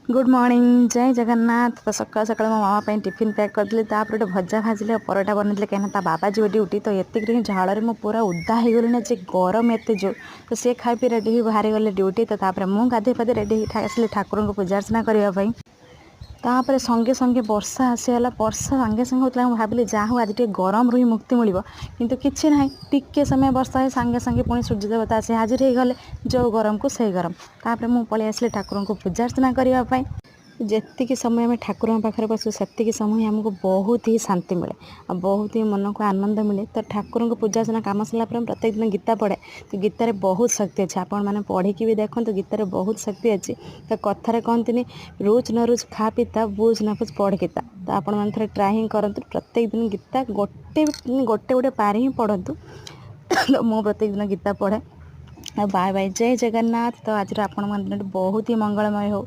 Good morning जय जगन्नाथ। तो सकाल सकाल मो मामा पे टिफिन पैक करदेली गोटे भजा भाजिले परोटा बनते कहीं बाबा जी ड्यूटी तो ये झाड़ में पूरा उदा हो गली जे गरम एत जो तो सी खाई पी रेडी बाहरी गले ड्यूटी तो मुझे गाधे पाधे रेडी आसली ठाकुर को पूजा अर्चना करने तापर संगे संगे वर्षा आसीगला वर्षा संगे संगे होता मुझे भाविली जहाँ हो आज टे गरम रू ही मुक्ति मिल किंतु किसी ना टिके समय वर्षा है सांगे सांगे पुणी सूर्य देवता आसी हाजिर हो गले जो गरम को सही गरम तापर मुझे पलि आसली ठाकुर को पूजा अर्चना करने जेतिकी समय आम ठाकुर पाखे बसु से समय आमको बहुत ही शांति मिले और बहुत ही मन को आनंद मिले। तो ठाकुर को पूजा अर्चना काम सरला प्रत्येक दिन गीता पढ़े तो गीतार बहुत शक्ति अच्छे आपण मैंने पढ़ी भी देखो तो गीतार बहुत शक्ति अच्छी। तो कथार कहते रोज न रोज खा पीता बुझ न बुझ पढ़ गीता तो आपण मैंने थे ट्राए ही करूँ प्रत्येक दिन गीता गोटे गोटे पारे ही पढ़तु तो मु प्रत्येक दिन गीता पढ़े। बाय बाय जय जगन्नाथ। तो आज आपण मन बहुत ही मंगलमय हो।